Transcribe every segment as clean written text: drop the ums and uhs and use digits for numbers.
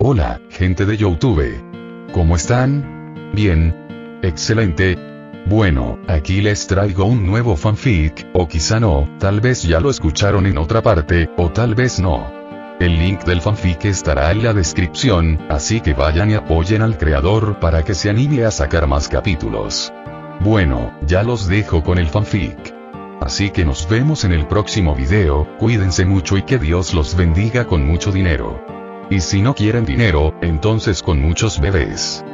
Hola, gente de YouTube. ¿Cómo están? Bien. Excelente. Bueno, aquí les traigo un nuevo fanfic, o quizá no, tal vez ya lo escucharon en otra parte, o tal vez no. El link del fanfic estará en la descripción, así que vayan y apoyen al creador para que se anime a sacar más capítulos. Bueno, ya los dejo con el fanfic. Así que nos vemos en el próximo video, cuídense mucho y que Dios los bendiga con mucho dinero. Y si no quieren dinero, entonces con muchos bebés.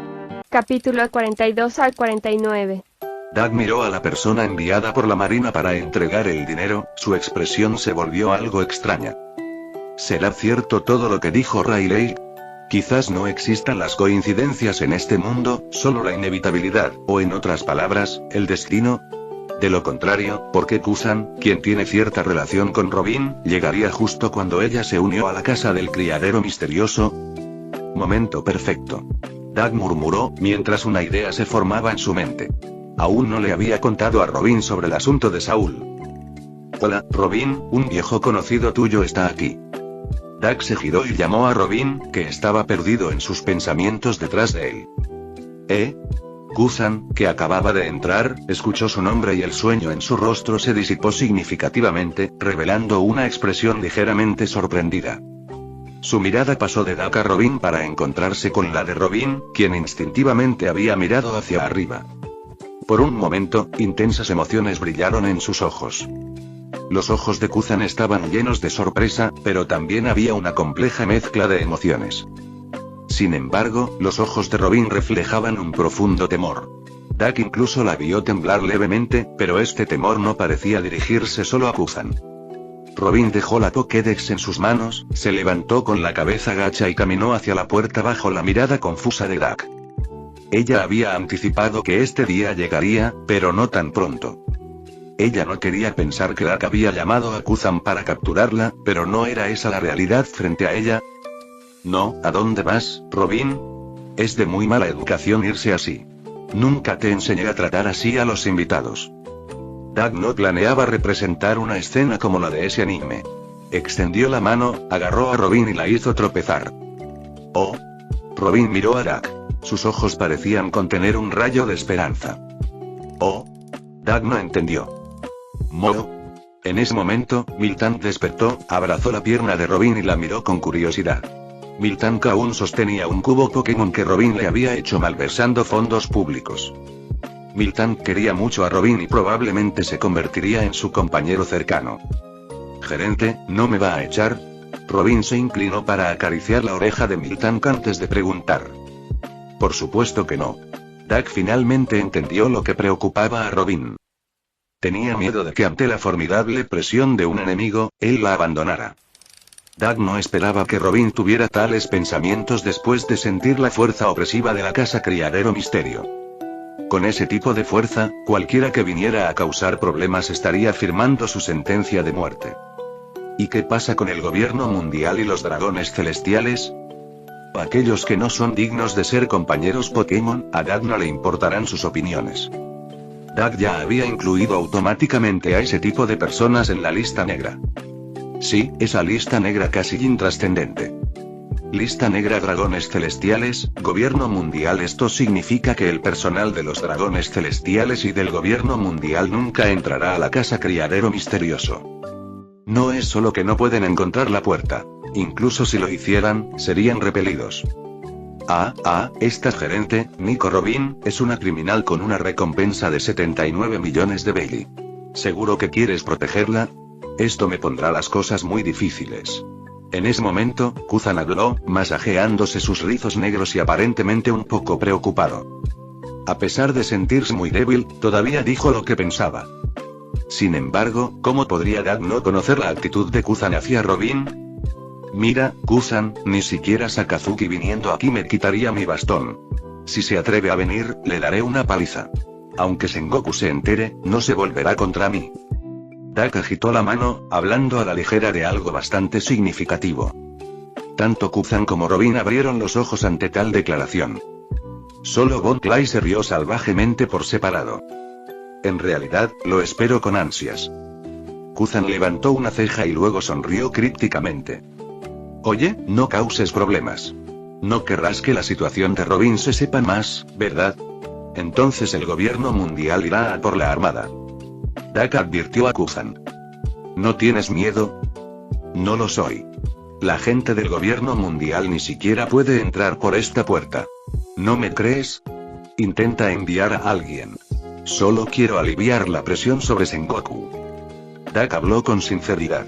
Capítulo 42 al 49. Doug miró a la persona enviada por la marina para entregar el dinero, su expresión se volvió algo extraña. ¿Será cierto todo lo que dijo Riley? Quizás no existan las coincidencias en este mundo, solo la inevitabilidad, o en otras palabras, el destino. De lo contrario, ¿por qué Kusan, quien tiene cierta relación con Robin, llegaría justo cuando ella se unió a la casa del criadero misterioso? Momento perfecto. Doug murmuró, mientras una idea se formaba en su mente. Aún no le había contado a Robin sobre el asunto de Saul. Hola, Robin, un viejo conocido tuyo está aquí. Doug se giró y llamó a Robin, que estaba perdido en sus pensamientos detrás de él. Kusan, que acababa de entrar, escuchó su nombre y el sueño en su rostro se disipó significativamente, revelando una expresión ligeramente sorprendida. Su mirada pasó de Doug a Robin para encontrarse con la de Robin, quien instintivamente había mirado hacia arriba. Por un momento, intensas emociones brillaron en sus ojos. Los ojos de Kusan estaban llenos de sorpresa, pero también había una compleja mezcla de emociones. Sin embargo, los ojos de Robin reflejaban un profundo temor. Doug incluso la vio temblar levemente, pero este temor no parecía dirigirse solo a Kusan. Robin dejó la Pokédex en sus manos, se levantó con la cabeza gacha y caminó hacia la puerta bajo la mirada confusa de Doug. Ella había anticipado que este día llegaría, pero no tan pronto. Ella no quería pensar que Doug había llamado a Kusan para capturarla, pero no era esa la realidad frente a ella. No, ¿a dónde vas, Robin? Es de muy mala educación irse así. Nunca te enseñé a tratar así a los invitados. Doug no planeaba representar una escena como la de ese anime. Extendió la mano, agarró a Robin y la hizo tropezar. Oh. Robin miró a Doug. Sus ojos parecían contener un rayo de esperanza. Oh. Doug no entendió. Mo. En ese momento, Miltank despertó, abrazó la pierna de Robin y la miró con curiosidad. Miltank aún sostenía un cubo Pokémon que Robin le había hecho malversando fondos públicos. Miltank quería mucho a Robin y probablemente se convertiría en su compañero cercano. Gerente, ¿no me va a echar? Robin se inclinó para acariciar la oreja de Miltank antes de preguntar. Por supuesto que no. Doug finalmente entendió lo que preocupaba a Robin. Tenía miedo de que ante la formidable presión de un enemigo, él la abandonara. Doug no esperaba que Robin tuviera tales pensamientos después de sentir la fuerza opresiva de la casa criadero misterio. Con ese tipo de fuerza, cualquiera que viniera a causar problemas estaría firmando su sentencia de muerte. ¿Y qué pasa con el gobierno mundial y los dragones celestiales? Aquellos que no son dignos de ser compañeros Pokémon, a Doug no le importarán sus opiniones. Doug ya había incluido automáticamente a ese tipo de personas en la lista negra. Sí, esa lista negra casi intrascendente. Lista negra dragones celestiales, gobierno mundial. Esto significa que el personal de los dragones celestiales y del gobierno mundial nunca entrará a la casa criadero misterioso. No es solo que no pueden encontrar la puerta. Incluso si lo hicieran, serían repelidos. Esta gerente, Nico Robin, es una criminal con una recompensa de 79 millones de Bailey. ¿Seguro que quieres protegerla? Esto me pondrá las cosas muy difíciles. En ese momento, Kusan habló, masajeándose sus rizos negros y aparentemente un poco preocupado. A pesar de sentirse muy débil, todavía dijo lo que pensaba. Sin embargo, ¿cómo podría Doug no conocer la actitud de Kusan hacia Robin? Mira, Kusan, ni siquiera Sakazuki viniendo aquí me quitaría mi bastón. Si se atreve a venir, le daré una paliza. Aunque Sengoku se entere, no se volverá contra mí. Doug agitó la mano, hablando a la ligera de algo bastante significativo. Tanto Kusan como Robin abrieron los ojos ante tal declaración. Solo Von Clay se rió salvajemente por separado. En realidad, lo espero con ansias. Kusan levantó una ceja y luego sonrió crípticamente. Oye, no causes problemas. No querrás que la situación de Robin se sepa más, ¿verdad? Entonces el gobierno mundial irá a por la armada. Dak advirtió a Kuzan. ¿No tienes miedo? No lo soy. La gente del gobierno mundial ni siquiera puede entrar por esta puerta. ¿No me crees? Intenta enviar a alguien. Solo quiero aliviar la presión sobre Sengoku. Dak habló con sinceridad.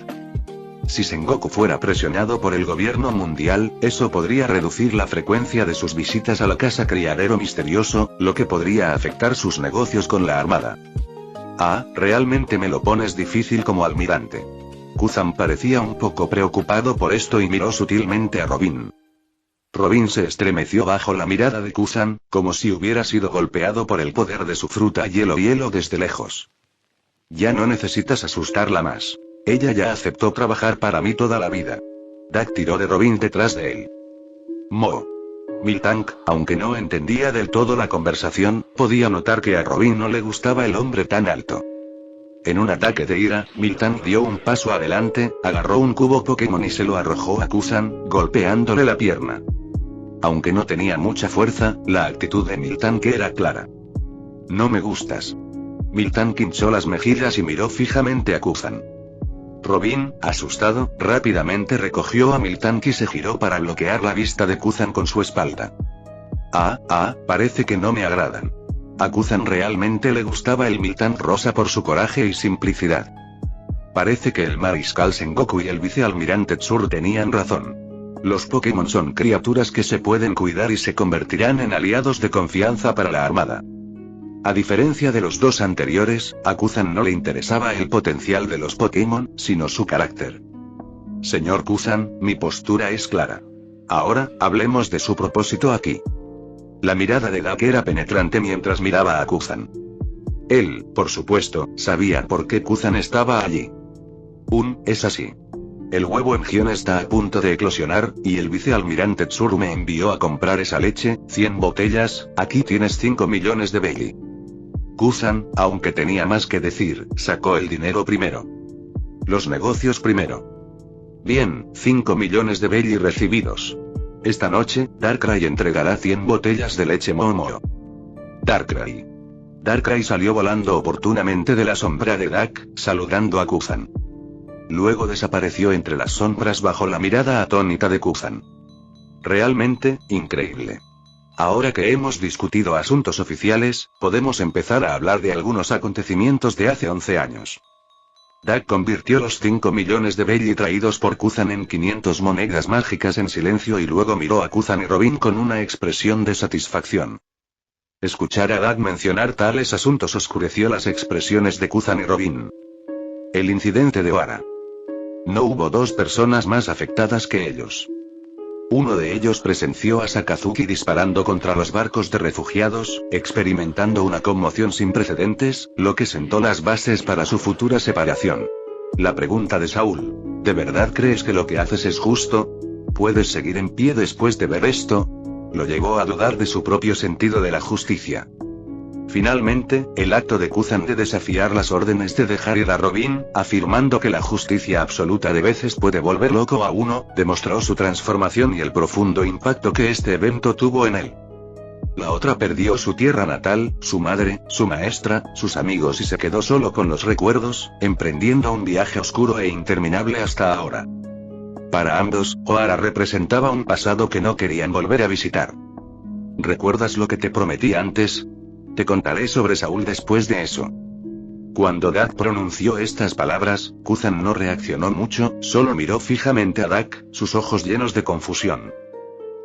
Si Sengoku fuera presionado por el gobierno mundial, eso podría reducir la frecuencia de sus visitas a la casa criadero misterioso, lo que podría afectar sus negocios con la armada. Ah, realmente me lo pones difícil como almirante. Kuzan parecía un poco preocupado por esto y miró sutilmente a Robin. Robin se estremeció bajo la mirada de Kuzan, como si hubiera sido golpeado por el poder de su fruta hielo desde lejos. Ya no necesitas asustarla más. Ella ya aceptó trabajar para mí toda la vida. Dak tiró de Robin detrás de él. Miltank, aunque no entendía del todo la conversación, podía notar que a Robin no le gustaba el hombre tan alto. En un ataque de ira, Miltank dio un paso adelante, agarró un cubo Pokémon y se lo arrojó a Kuzan, golpeándole la pierna. Aunque no tenía mucha fuerza, la actitud de Miltank era clara. No me gustas. Miltank hinchó las mejillas y miró fijamente a Kuzan. Robin, asustado, rápidamente recogió a Miltank y se giró para bloquear la vista de Kuzan con su espalda. Parece que no me agradan. A Kuzan realmente le gustaba el Miltank rosa por su coraje y simplicidad. Parece que el mariscal Sengoku y el vicealmirante Tsur tenían razón. Los Pokémon son criaturas que se pueden cuidar y se convertirán en aliados de confianza para la armada. A diferencia de los dos anteriores, a Kuzan no le interesaba el potencial de los Pokémon, sino su carácter. Señor Kuzan, mi postura es clara. Ahora, hablemos de su propósito aquí. La mirada de Dak era penetrante mientras miraba a Kuzan. Él, por supuesto, sabía por qué Kuzan estaba allí. Es así. El huevo Emgion está a punto de eclosionar, y el vicealmirante Tsuru me envió a comprar esa leche, 100 botellas, aquí tienes 5 millones de belly. Kuzan, aunque tenía más que decir, sacó el dinero primero. Los negocios primero. Bien, 5 millones de belly recibidos. Esta noche, Darkrai entregará 100 botellas de leche Momo. Darkrai. Darkrai salió volando oportunamente de la sombra de Dak, saludando a Kuzan. Luego desapareció entre las sombras bajo la mirada atónita de Kuzan. Realmente, increíble. Ahora que hemos discutido asuntos oficiales, podemos empezar a hablar de algunos acontecimientos de hace 11 años. Dak convirtió los 5 millones de belly traídos por Kuzan en 500 monedas mágicas en silencio y luego miró a Kuzan y Robin con una expresión de satisfacción. Escuchar a Dak mencionar tales asuntos oscureció las expresiones de Kuzan y Robin. El incidente de Ohara. No hubo dos personas más afectadas que ellos. Uno de ellos presenció a Sakazuki disparando contra los barcos de refugiados, experimentando una conmoción sin precedentes, lo que sentó las bases para su futura separación. La pregunta de Saúl: ¿de verdad crees que lo que haces es justo? ¿Puedes seguir en pie después de ver esto? Lo llevó a dudar de su propio sentido de la justicia. Finalmente, el acto de Kuzan de desafiar las órdenes de dejar ir a Robin, afirmando que la justicia absoluta de veces puede volver loco a uno, demostró su transformación y el profundo impacto que este evento tuvo en él. La otra perdió su tierra natal, su madre, su maestra, sus amigos y se quedó solo con los recuerdos, emprendiendo un viaje oscuro e interminable hasta ahora. Para ambos, Ohara representaba un pasado que no querían volver a visitar. ¿Recuerdas lo que te prometí antes? Te contaré sobre Saúl después de eso. Cuando Dak pronunció estas palabras, Kuzan no reaccionó mucho, solo miró fijamente a Dak, sus ojos llenos de confusión.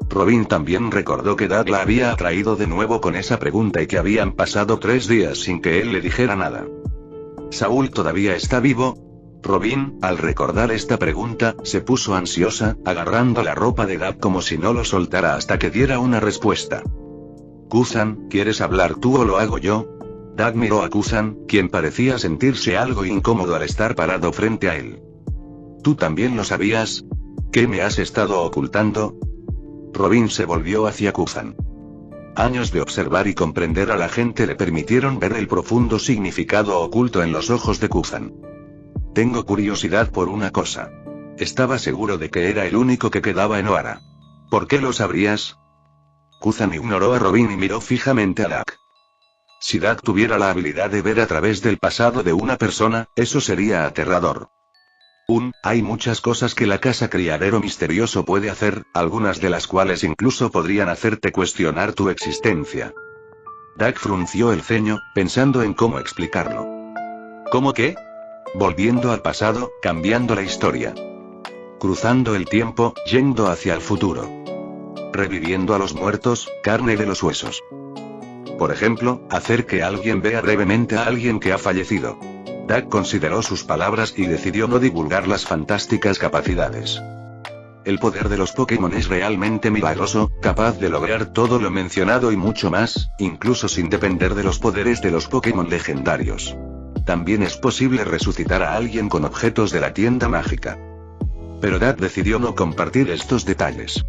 Robin también recordó que Dak la había atraído de nuevo con esa pregunta y que habían pasado 3 días sin que él le dijera nada. ¿Saúl todavía está vivo? Robin, al recordar esta pregunta, se puso ansiosa, agarrando la ropa de Dak como si no lo soltara hasta que diera una respuesta. Kuzan, ¿quieres hablar tú o lo hago yo? Dak miró a Kuzan, quien parecía sentirse algo incómodo al estar parado frente a él. ¿Tú también lo sabías? ¿Qué me has estado ocultando? Robin se volvió hacia Kuzan. Años de observar y comprender a la gente le permitieron ver el profundo significado oculto en los ojos de Kuzan. Tengo curiosidad por una cosa. Estaba seguro de que era el único que quedaba en Ohara. ¿Por qué lo sabrías? Kuzan ignoró a Robin y miró fijamente a Dak. Si Dak tuviera la habilidad de ver a través del pasado de una persona, eso sería aterrador. Hay muchas cosas que la casa criadero misterioso puede hacer, algunas de las cuales incluso podrían hacerte cuestionar tu existencia. Dak frunció el ceño, pensando en cómo explicarlo. ¿Cómo qué? Volviendo al pasado, cambiando la historia. Cruzando el tiempo, yendo hacia el futuro. Reviviendo a los muertos, carne de los huesos. Por ejemplo, hacer que alguien vea brevemente a alguien que ha fallecido. Dak consideró sus palabras y decidió no divulgar las fantásticas capacidades. El poder de los Pokémon es realmente milagroso, capaz de lograr todo lo mencionado y mucho más, incluso sin depender de los poderes de los Pokémon legendarios. También es posible resucitar a alguien con objetos de la tienda mágica. Pero Dak decidió no compartir estos detalles.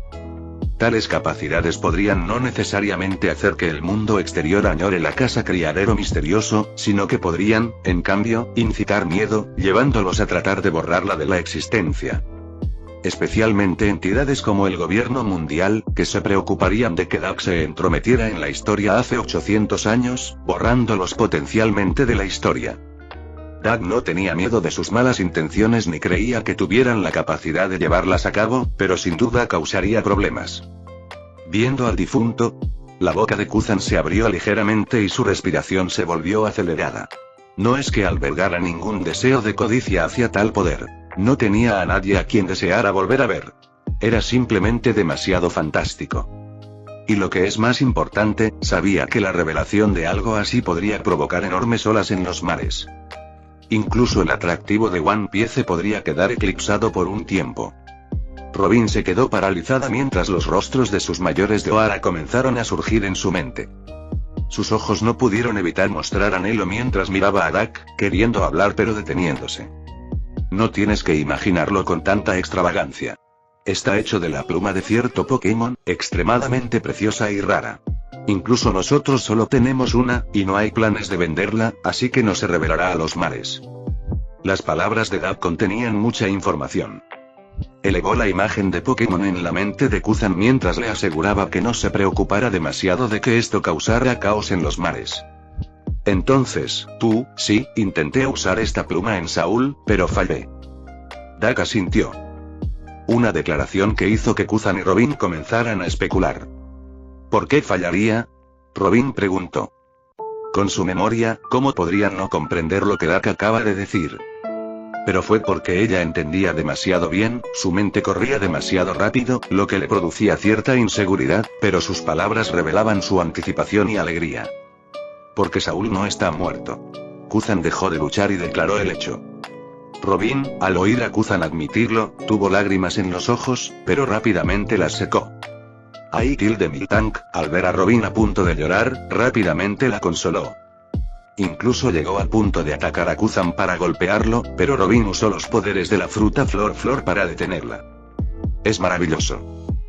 Tales capacidades podrían no necesariamente hacer que el mundo exterior añore la casa criadero misterioso, sino que podrían, en cambio, incitar miedo, llevándolos a tratar de borrarla de la existencia. Especialmente entidades como el gobierno mundial, que se preocuparían de que Dak se entrometiera en la historia hace 800 años, borrándolos potencialmente de la historia. Dak no tenía miedo de sus malas intenciones ni creía que tuvieran la capacidad de llevarlas a cabo, pero sin duda causaría problemas. Viendo al difunto, la boca de Kuzan se abrió ligeramente y su respiración se volvió acelerada. No es que albergara ningún deseo de codicia hacia tal poder. No tenía a nadie a quien deseara volver a ver. Era simplemente demasiado fantástico. Y lo que es más importante, sabía que la revelación de algo así podría provocar enormes olas en los mares. Incluso el atractivo de One Piece podría quedar eclipsado por un tiempo. Robin se quedó paralizada mientras los rostros de sus mayores de Ohara comenzaron a surgir en su mente. Sus ojos no pudieron evitar mostrar anhelo mientras miraba a Dak, queriendo hablar pero deteniéndose. No tienes que imaginarlo con tanta extravagancia. Está hecho de la pluma de cierto Pokémon, extremadamente preciosa y rara. Incluso nosotros solo tenemos una, y no hay planes de venderla, así que no se revelará a los mares. Las palabras de Dak contenían mucha información. Elevó la imagen de Pokémon en la mente de Kuzan mientras le aseguraba que no se preocupara demasiado de que esto causara caos en los mares. Entonces, sí, intenté usar esta pluma en Saúl, pero fallé. Dak asintió. Una declaración que hizo que Kuzan y Robin comenzaran a especular. ¿Por qué fallaría? Robin preguntó. Con su memoria, ¿cómo podrían no comprender lo que Dak acaba de decir? Pero fue porque ella entendía demasiado bien, su mente corría demasiado rápido, lo que le producía cierta inseguridad, pero sus palabras revelaban su anticipación y alegría. Porque Saúl no está muerto. Kuzan dejó de luchar y declaró el hecho. Robin, al oír a Kuzan admitirlo, tuvo lágrimas en los ojos, pero rápidamente las secó. Miltank, al ver a Robin a punto de llorar, rápidamente la consoló. Incluso llegó al punto de atacar a Kuzan para golpearlo, pero Robin usó los poderes de la fruta Flor para detenerla. Es maravilloso.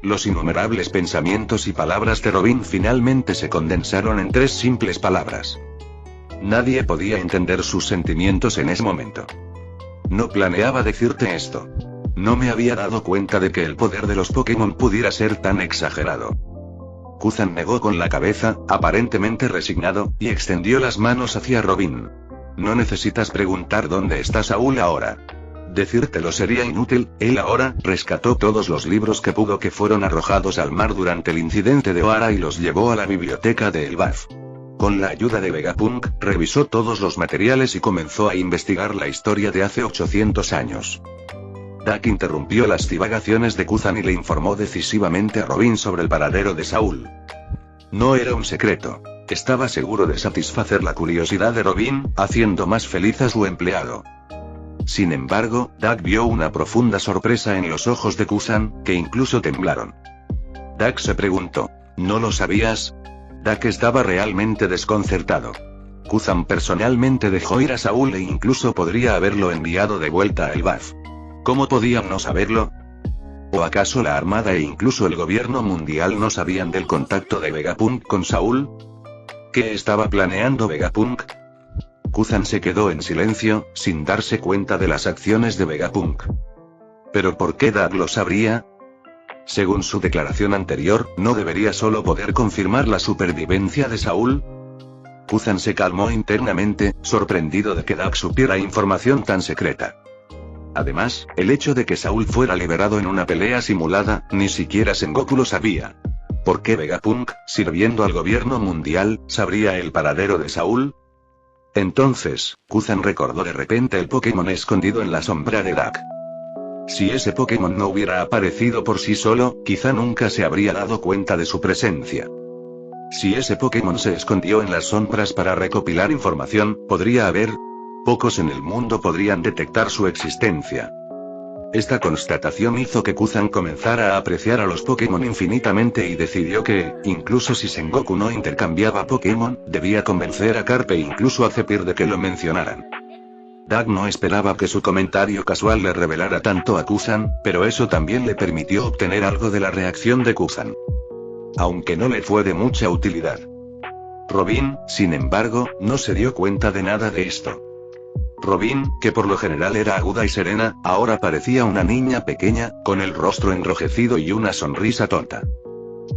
Los innumerables pensamientos y palabras de Robin finalmente se condensaron en 3 simples palabras. Nadie podía entender sus sentimientos en ese momento. No planeaba decirte esto. No me había dado cuenta de que el poder de los Pokémon pudiera ser tan exagerado. Kuzan negó con la cabeza, aparentemente resignado, y extendió las manos hacia Robin. No necesitas preguntar dónde está Saúl ahora. Decírtelo sería inútil, él ahora rescató todos los libros que pudo que fueron arrojados al mar durante el incidente de Ohara y los llevó a la biblioteca de Elbaf. Con la ayuda de Vegapunk, revisó todos los materiales y comenzó a investigar la historia de hace 800 años. Dak interrumpió las divagaciones de Kuzan y le informó decisivamente a Robin sobre el paradero de Saúl. No era un secreto. Estaba seguro de satisfacer la curiosidad de Robin, haciendo más feliz a su empleado. Sin embargo, Dak vio una profunda sorpresa en los ojos de Kuzan, que incluso temblaron. Dak se preguntó, ¿no lo sabías? Dak estaba realmente desconcertado. Kuzan personalmente dejó ir a Saúl e incluso podría haberlo enviado de vuelta a Elbaf. ¿Cómo podían no saberlo? ¿O acaso la Armada e incluso el gobierno mundial no sabían del contacto de Vegapunk con Saúl? ¿Qué estaba planeando Vegapunk? Kuzan se quedó en silencio, sin darse cuenta de las acciones de Vegapunk. ¿Pero por qué Dak lo sabría? Según su declaración anterior, ¿no debería solo poder confirmar la supervivencia de Saúl? Kuzan se calmó internamente, sorprendido de que Dak supiera información tan secreta. Además, el hecho de que Saúl fuera liberado en una pelea simulada, ni siquiera Sengoku lo sabía. ¿Por qué Vegapunk, sirviendo al gobierno mundial, sabría el paradero de Saúl? Entonces, Kuzan recordó de repente el Pokémon escondido en la sombra de Dak. Si ese Pokémon no hubiera aparecido por sí solo, quizá nunca se habría dado cuenta de su presencia. Si ese Pokémon se escondió en las sombras para recopilar información, podría haber... Pocos en el mundo podrían detectar su existencia. Esta constatación hizo que Kuzan comenzara a apreciar a los Pokémon infinitamente y decidió que, incluso si Sengoku no intercambiaba Pokémon, debía convencer a Carpe e incluso a Zephyr de que lo mencionaran. Dak no esperaba que su comentario casual le revelara tanto a Kuzan, pero eso también le permitió obtener algo de la reacción de Kuzan. Aunque no le fue de mucha utilidad. Robin, sin embargo, no se dio cuenta de nada de esto. Robin, que por lo general era aguda y serena, ahora parecía una niña pequeña, con el rostro enrojecido y una sonrisa tonta.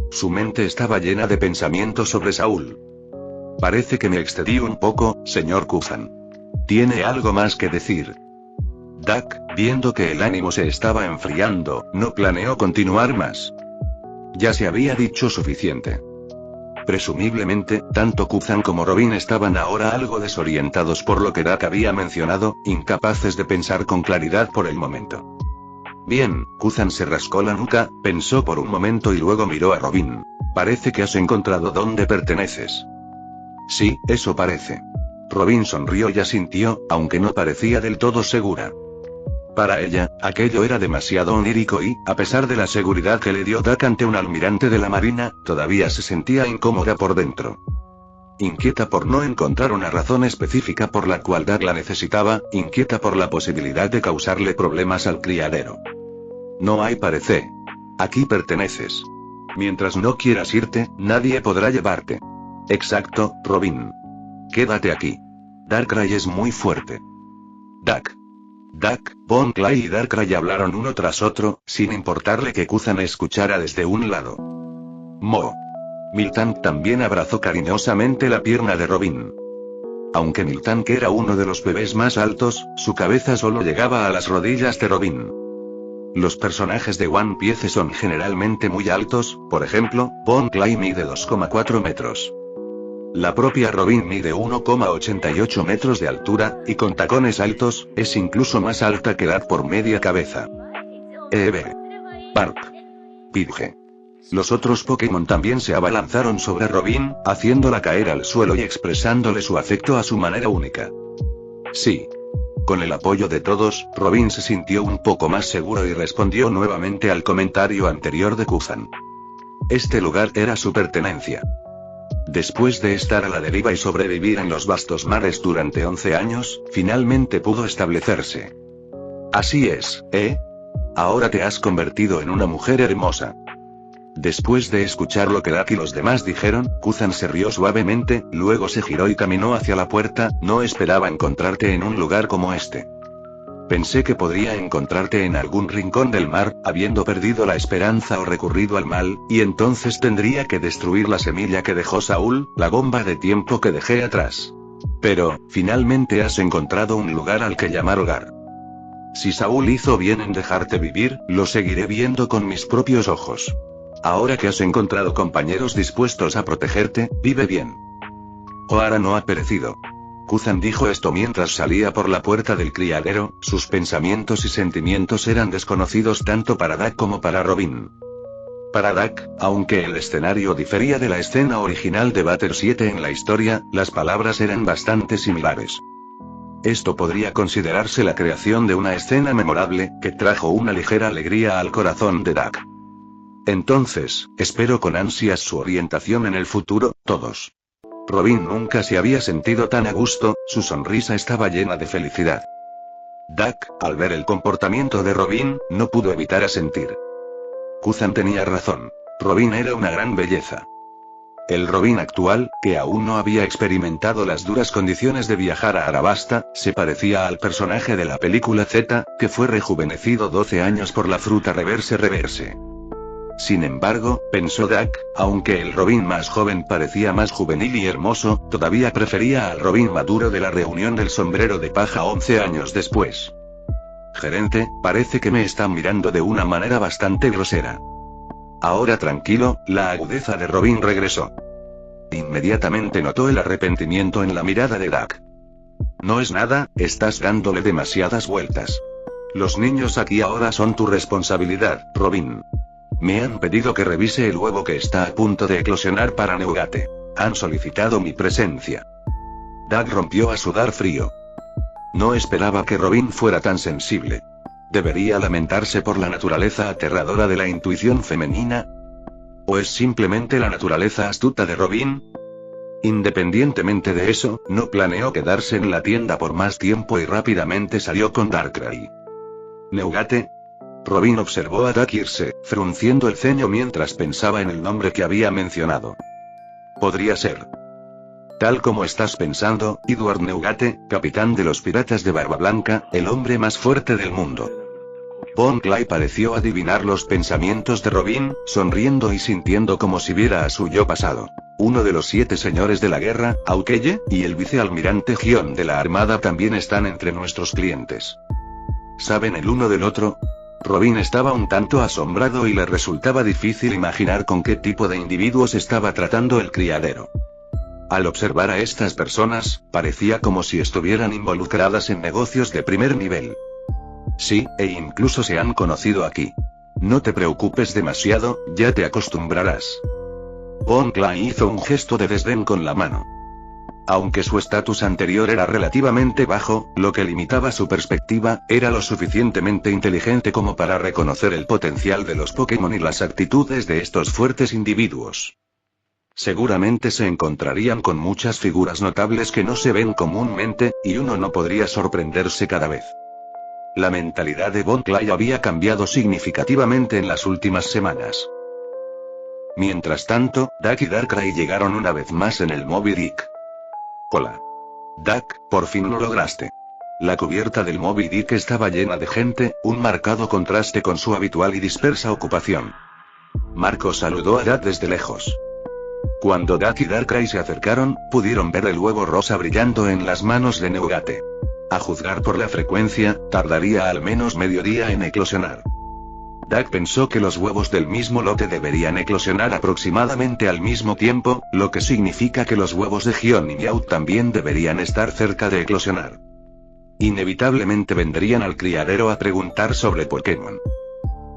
Su mente estaba llena de pensamientos sobre Saúl. Parece que me excedí un poco, señor Kuzan. ¿Tiene algo más que decir? Dak, viendo que el ánimo se estaba enfriando, no planeó continuar más. Ya se había dicho suficiente. Presumiblemente, tanto Kuzan como Robin estaban ahora algo desorientados por lo que Dak había mencionado, incapaces de pensar con claridad por el momento. Bien, Kuzan se rascó la nuca, pensó por un momento y luego miró a Robin. Parece que has encontrado dónde perteneces. Sí, eso parece. Robin sonrió y asintió, aunque no parecía del todo segura. Para ella, aquello era demasiado onírico y, a pesar de la seguridad que le dio Dak ante un almirante de la marina, todavía se sentía incómoda por dentro. Inquieta por no encontrar una razón específica por la cual Dak la necesitaba, inquieta por la posibilidad de causarle problemas al criadero. No hay parecer. Aquí perteneces. Mientras no quieras irte, nadie podrá llevarte. Exacto, Robin. Quédate aquí. Darkrai es muy fuerte. Dak, Bon Clay y Darkrai hablaron uno tras otro, sin importarle que Kuzan escuchara desde un lado. Mo. Miltank también abrazó cariñosamente la pierna de Robin. Aunque Miltank era uno de los bebés más altos, su cabeza solo llegaba a las rodillas de Robin. Los personajes de One Piece son generalmente muy altos, por ejemplo, Bon Clay mide 2,4 metros. La propia Robin mide 1,88 metros de altura, y con tacones altos, es incluso más alta que Dak por media cabeza. Park. Pidgey. Los otros Pokémon también se abalanzaron sobre Robin, haciéndola caer al suelo y expresándole su afecto a su manera única. Sí. Con el apoyo de todos, Robin se sintió un poco más seguro y respondió nuevamente al comentario anterior de Kuzan. Este lugar era su pertenencia. Después de estar a la deriva y sobrevivir en los vastos mares durante 11 años, finalmente pudo establecerse. Así es, ¿eh? Ahora te has convertido en una mujer hermosa. Después de escuchar lo que Dak y los demás dijeron, Kuzan se rió suavemente, luego se giró y caminó hacia la puerta. No esperaba encontrarte en un lugar como este. Pensé que podría encontrarte en algún rincón del mar, habiendo perdido la esperanza o recurrido al mal, y entonces tendría que destruir la semilla que dejó Saúl, la bomba de tiempo que dejé atrás. Pero, finalmente has encontrado un lugar al que llamar hogar. Si Saúl hizo bien en dejarte vivir, lo seguiré viendo con mis propios ojos. Ahora que has encontrado compañeros dispuestos a protegerte, vive bien. Ohara no ha perecido. Kuzan dijo esto mientras salía por la puerta del criadero. Sus pensamientos y sentimientos eran desconocidos tanto para Dak como para Robin. Para Dak, aunque el escenario difería de la escena original de Batter 7 en la historia, las palabras eran bastante similares. Esto podría considerarse la creación de una escena memorable, que trajo una ligera alegría al corazón de Dak. Entonces, espero con ansias su orientación en el futuro, todos. Robin nunca se había sentido tan a gusto, su sonrisa estaba llena de felicidad. Dak, al ver el comportamiento de Robin, no pudo evitar asentir. Kuzan tenía razón. Robin era una gran belleza. El Robin actual, que aún no había experimentado las duras condiciones de viajar a Arabasta, se parecía al personaje de la película Z, que fue rejuvenecido 12 años por la fruta reverse. Sin embargo, pensó Dak, aunque el Robin más joven parecía más juvenil y hermoso, todavía prefería al Robin maduro de la reunión del sombrero de paja 11 años después. Gerente, parece que me está mirando de una manera bastante grosera. Ahora tranquilo, la agudeza de Robin regresó. Inmediatamente notó el arrepentimiento en la mirada de Dak. No es nada, estás dándole demasiadas vueltas. Los niños aquí ahora son tu responsabilidad, Robin. Me han pedido que revise el huevo que está a punto de eclosionar para Neugate. Han solicitado mi presencia. Dak rompió a sudar frío. No esperaba que Robin fuera tan sensible. ¿Debería lamentarse por la naturaleza aterradora de la intuición femenina? ¿O es simplemente la naturaleza astuta de Robin? Independientemente de eso, no planeó quedarse en la tienda por más tiempo y rápidamente salió con Darkrai. ¿Neugate? Robin observó a Dak irse, frunciendo el ceño mientras pensaba en el nombre que había mencionado. Podría ser. Tal como estás pensando, Edward Neugate, capitán de los piratas de Barba Blanca, el hombre más fuerte del mundo. Bon Clay pareció adivinar los pensamientos de Robin, sonriendo y sintiendo como si viera a su yo pasado. Uno de los 7 señores de la guerra, Aukeye, y el vicealmirante Gion de la Armada también están entre nuestros clientes. ¿Saben el uno del otro? Robin estaba un tanto asombrado y le resultaba difícil imaginar con qué tipo de individuos estaba tratando el criadero. Al observar a estas personas, parecía como si estuvieran involucradas en negocios de primer nivel. Sí, e incluso se han conocido aquí. No te preocupes demasiado, ya te acostumbrarás. Bon Clay hizo un gesto de desdén con la mano. Aunque su estatus anterior era relativamente bajo, lo que limitaba su perspectiva, era lo suficientemente inteligente como para reconocer el potencial de los Pokémon y las actitudes de estos fuertes individuos. Seguramente se encontrarían con muchas figuras notables que no se ven comúnmente, y uno no podría sorprenderse cada vez. La mentalidad de Bon Clay había cambiado significativamente en las últimas semanas. Mientras tanto, Dak y Darkrai llegaron una vez más en el Moby Dick. Hola. Dak, por fin lo lograste. La cubierta del Moby Dick estaba llena de gente, un marcado contraste con su habitual y dispersa ocupación. Marco saludó a Dak desde lejos. Cuando Dak y Darkrai se acercaron, pudieron ver el huevo rosa brillando en las manos de Neugate. A juzgar por la frecuencia, tardaría al menos medio día en eclosionar. Dak pensó que los huevos del mismo lote deberían eclosionar aproximadamente al mismo tiempo, lo que significa que los huevos de Gion y Meowth también deberían estar cerca de eclosionar. Inevitablemente vendrían al criadero a preguntar sobre Pokémon.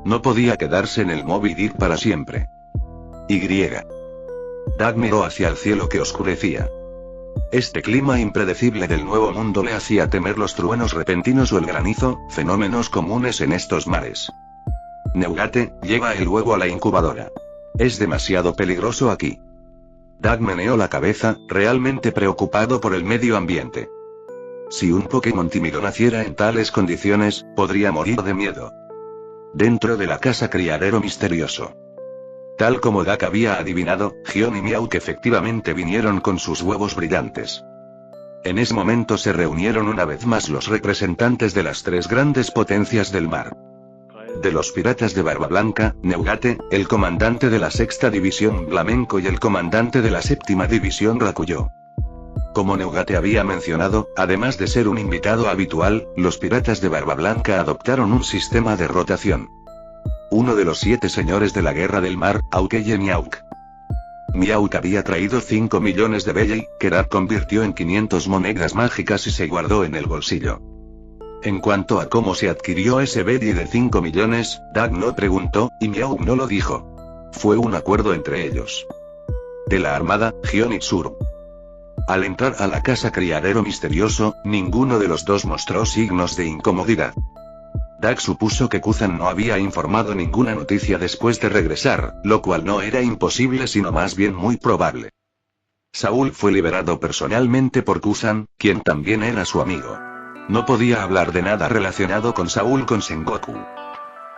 No podía quedarse en el Moby Dick para siempre. Dak miró hacia el cielo que oscurecía. Este clima impredecible del Nuevo Mundo le hacía temer los truenos repentinos o el granizo, fenómenos comunes en estos mares. Neugate, lleva el huevo a la incubadora. Es demasiado peligroso aquí. Dak meneó la cabeza, realmente preocupado por el medio ambiente. Si un Pokémon tímido naciera en tales condiciones, podría morir de miedo. Dentro de la casa criadero misterioso. Tal como Dak había adivinado, Gion y Meowth efectivamente vinieron con sus huevos brillantes. En ese momento se reunieron una vez más los representantes de las 3 grandes potencias del mar. De los piratas de Barba Blanca, Neugate, el comandante de la 6ª División Flamenco y el comandante de la 7ª División Rakuyo. Como Neugate había mencionado, además de ser un invitado habitual, los piratas de Barba Blanca adoptaron un sistema de rotación. Uno de los 7 señores de la Guerra del Mar, Aukeye Meowth. Meowth había traído 5 millones de Belly, que Dak convirtió en 500 monedas mágicas y se guardó en el bolsillo. En cuanto a cómo se adquirió ese Belly de 5 millones, Dak no preguntó, y Meowth no lo dijo. Fue un acuerdo entre ellos. De la Armada, Gion y Tsuru. Al entrar a la casa criadero misterioso, ninguno de los dos mostró signos de incomodidad. Dak supuso que Kuzan no había informado ninguna noticia después de regresar, lo cual no era imposible sino más bien muy probable. Saúl fue liberado personalmente por Kuzan, quien también era su amigo. No podía hablar de nada relacionado con Saúl con Sengoku.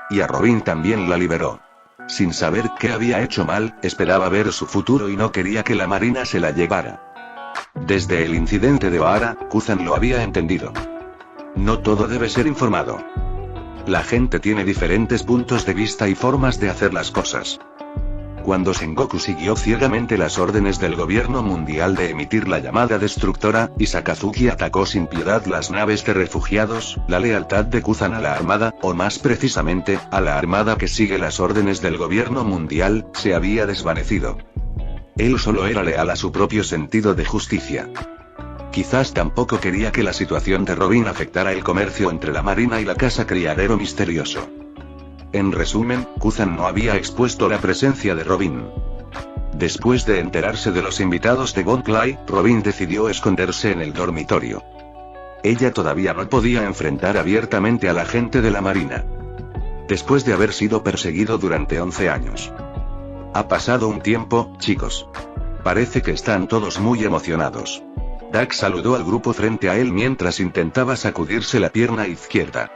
Y a Robin también la liberó. Sin saber qué había hecho mal, esperaba ver su futuro y no quería que la Marina se la llevara. Desde el incidente de Ohara, Kuzan lo había entendido. No todo debe ser informado. La gente tiene diferentes puntos de vista y formas de hacer las cosas. Cuando Sengoku siguió ciegamente las órdenes del gobierno mundial de emitir la llamada destructora, y Sakazuki atacó sin piedad las naves de refugiados, la lealtad de Kuzan a la armada, o más precisamente, a la armada que sigue las órdenes del gobierno mundial, se había desvanecido. Él solo era leal a su propio sentido de justicia. Quizás tampoco quería que la situación de Robin afectara el comercio entre la marina y la casa criadero misterioso. En resumen, Kuzan no había expuesto la presencia de Robin. Después de enterarse de los invitados de Bon Clay, Robin decidió esconderse en el dormitorio. Ella todavía no podía enfrentar abiertamente a la gente de la marina. Después de haber sido perseguido durante 11 años. Ha pasado un tiempo, chicos. Parece que están todos muy emocionados. Dak saludó al grupo frente a él mientras intentaba sacudirse la pierna izquierda.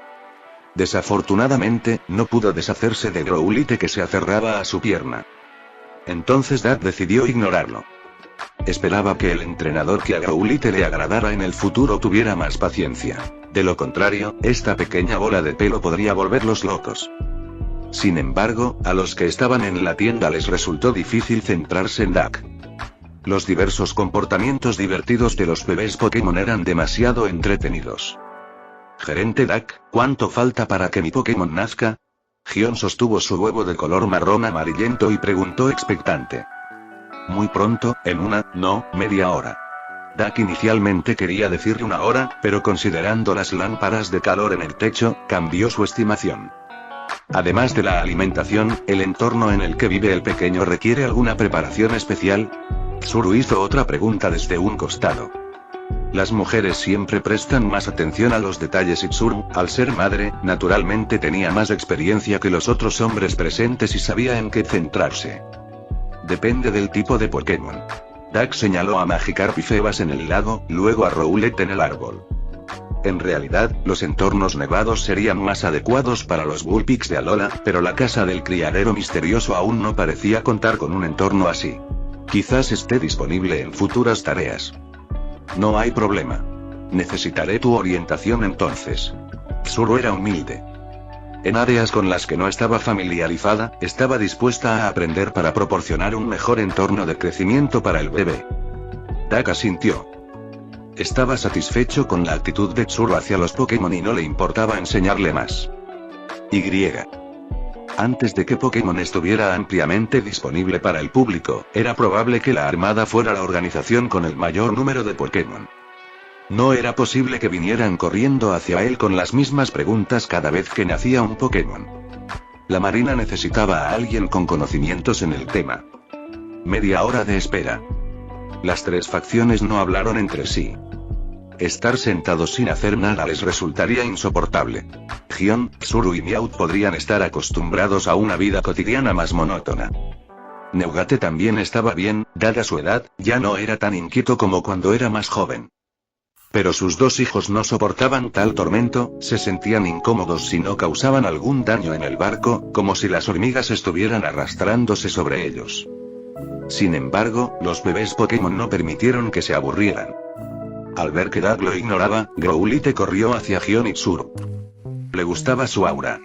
Desafortunadamente, no pudo deshacerse de Growlithe que se aferraba a su pierna. Entonces Dak decidió ignorarlo. Esperaba que el entrenador que a Growlithe le agradara en el futuro tuviera más paciencia. De lo contrario, esta pequeña bola de pelo podría volverlos locos. Sin embargo, a los que estaban en la tienda les resultó difícil centrarse en Dak. Los diversos comportamientos divertidos de los bebés Pokémon eran demasiado entretenidos. Gerente Dak, ¿cuánto falta para que mi Pokémon nazca? Gion sostuvo su huevo de color marrón amarillento y preguntó expectante. Muy pronto, en media hora. Dak inicialmente quería decir 1 hora, pero considerando las lámparas de calor en el techo, cambió su estimación. Además de la alimentación, ¿el entorno en el que vive el pequeño requiere alguna preparación especial? Tsuru hizo otra pregunta desde un costado. Las mujeres siempre prestan más atención a los detalles y Tsuru, al ser madre, naturalmente tenía más experiencia que los otros hombres presentes y sabía en qué centrarse. Depende del tipo de Pokémon. Dak señaló a Magikarp y Febas en el lago, luego a Rowlet en el árbol. En realidad, los entornos nevados serían más adecuados para los Vulpix de Alola, pero la casa del criadero misterioso aún no parecía contar con un entorno así. Quizás esté disponible en futuras tareas. No hay problema. Necesitaré tu orientación entonces. Tsuru era humilde. En áreas con las que no estaba familiarizada, estaba dispuesta a aprender para proporcionar un mejor entorno de crecimiento para el bebé. Dak asintió. Estaba satisfecho con la actitud de Tsuru hacia los Pokémon y no le importaba enseñarle más. Antes de que Pokémon estuviera ampliamente disponible para el público, era probable que la Armada fuera la organización con el mayor número de Pokémon. No era posible que vinieran corriendo hacia él con las mismas preguntas cada vez que nacía un Pokémon. La Marina necesitaba a alguien con conocimientos en el tema. Media hora de espera. Las 3 facciones no hablaron entre sí. Estar sentados sin hacer nada les resultaría insoportable. Gion, Tsuru y Meowth podrían estar acostumbrados a una vida cotidiana más monótona. Neugate también estaba bien, dada su edad, ya no era tan inquieto como cuando era más joven. Pero sus 2 hijos no soportaban tal tormento, se sentían incómodos si no causaban algún daño en el barco, como si las hormigas estuvieran arrastrándose sobre ellos. Sin embargo, los bebés Pokémon no permitieron que se aburrieran. Al ver que Dak lo ignoraba, Growlithe corrió hacia Gion y Tsuru. Le gustaba su aura.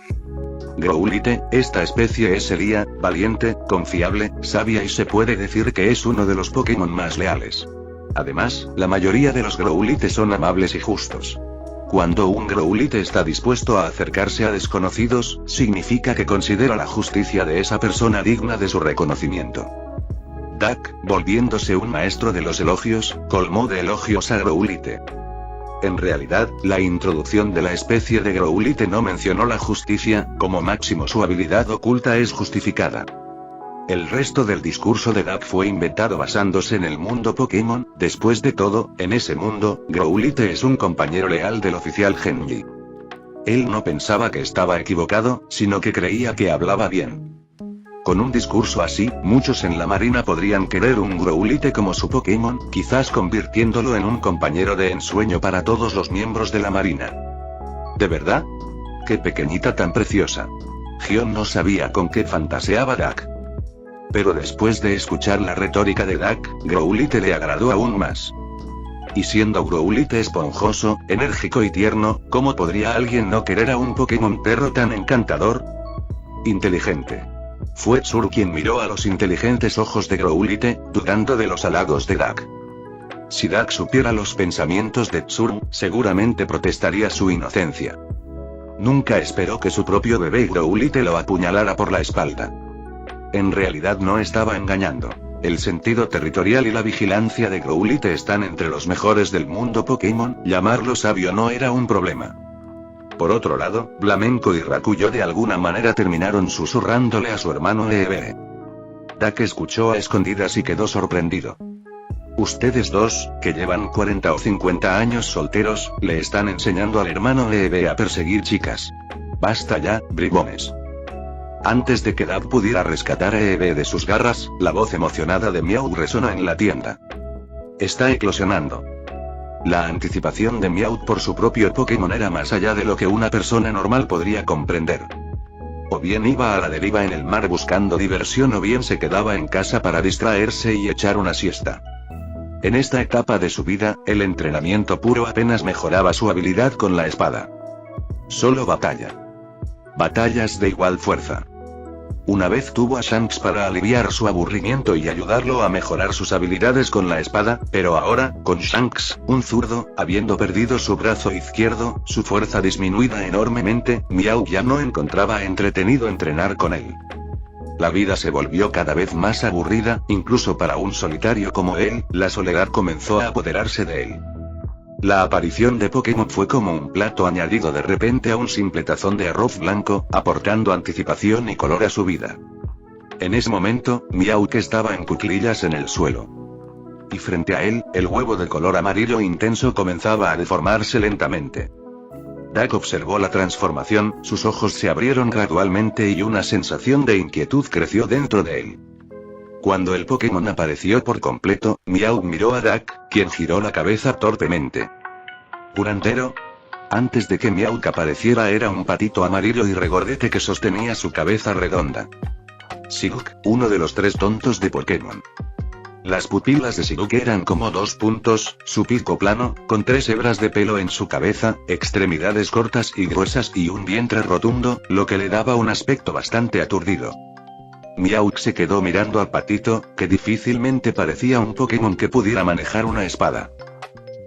Growlithe, esta especie es seria, valiente, confiable, sabia y se puede decir que es uno de los Pokémon más leales. Además, la mayoría de los Growlithe son amables y justos. Cuando un Growlithe está dispuesto a acercarse a desconocidos, significa que considera la justicia de esa persona digna de su reconocimiento. Dak, volviéndose un maestro de los elogios, colmó de elogios a Growlithe. En realidad, la introducción de la especie de Growlithe no mencionó la justicia, como máximo su habilidad oculta es justificada. El resto del discurso de Dak fue inventado basándose en el mundo Pokémon, después de todo, en ese mundo, Growlithe es un compañero leal del oficial Genji. Él no pensaba que estaba equivocado, sino que creía que hablaba bien. Con un discurso así, muchos en la marina podrían querer un Growlithe como su Pokémon, quizás convirtiéndolo en un compañero de ensueño para todos los miembros de la marina. ¿De verdad? ¡Qué pequeñita tan preciosa! Gion no sabía con qué fantaseaba Dak. Pero después de escuchar la retórica de Dak, Growlithe le agradó aún más. Y siendo Growlithe esponjoso, enérgico y tierno, ¿cómo podría alguien no querer a un Pokémon perro tan encantador? Inteligente. Fue Tsuru quien miró a los inteligentes ojos de Growlithe, dudando de los halagos de Dak. Si Dak supiera los pensamientos de Tsuru, seguramente protestaría su inocencia. Nunca esperó que su propio bebé Growlithe lo apuñalara por la espalda. En realidad no estaba engañando. El sentido territorial y la vigilancia de Growlithe están entre los mejores del mundo Pokémon, llamarlo sabio no era un problema. Por otro lado, Flamenco y Rakuyo de alguna manera terminaron susurrándole a su hermano Eevee. Dak escuchó a escondidas y quedó sorprendido. Ustedes dos, que llevan 40 o 50 años solteros, le están enseñando al hermano Eevee a perseguir chicas. Basta ya, bribones. Antes de que Dak pudiera rescatar a Eevee de sus garras, la voz emocionada de Meowth resonó en la tienda. Está eclosionando. La anticipación de Meowth por su propio Pokémon era más allá de lo que una persona normal podría comprender. O bien iba a la deriva en el mar buscando diversión o bien se quedaba en casa para distraerse y echar una siesta. En esta etapa de su vida, el entrenamiento puro apenas mejoraba su habilidad con la espada. Solo batalla. Batallas de igual fuerza. Una vez tuvo a Shanks para aliviar su aburrimiento y ayudarlo a mejorar sus habilidades con la espada, pero ahora, con Shanks, un zurdo, habiendo perdido su brazo izquierdo, su fuerza disminuida enormemente, Meowth ya no encontraba entretenido entrenar con él. La vida se volvió cada vez más aburrida, incluso para un solitario como él, la soledad comenzó a apoderarse de él. La aparición de Pokémon fue como un plato añadido de repente a un simple tazón de arroz blanco, aportando anticipación y color a su vida. En ese momento, Meowth estaba en cuclillas en el suelo. Y frente a él, el huevo de color amarillo intenso comenzaba a deformarse lentamente. Dak observó la transformación, sus ojos se abrieron gradualmente y una sensación de inquietud creció dentro de él. Cuando el Pokémon apareció por completo, Meowth miró a Dak, quien giró la cabeza torpemente. ¿Curandero? Antes de que Meowth apareciera era un patito amarillo y regordete que sostenía su cabeza redonda. Siguk, uno de los 3 tontos de Pokémon. Las pupilas de Siguk eran como 2 puntos, su pico plano, con 3 hebras de pelo en su cabeza, extremidades cortas y gruesas y un vientre rotundo, lo que le daba un aspecto bastante aturdido. Meowth se quedó mirando al patito, que difícilmente parecía un Pokémon que pudiera manejar una espada.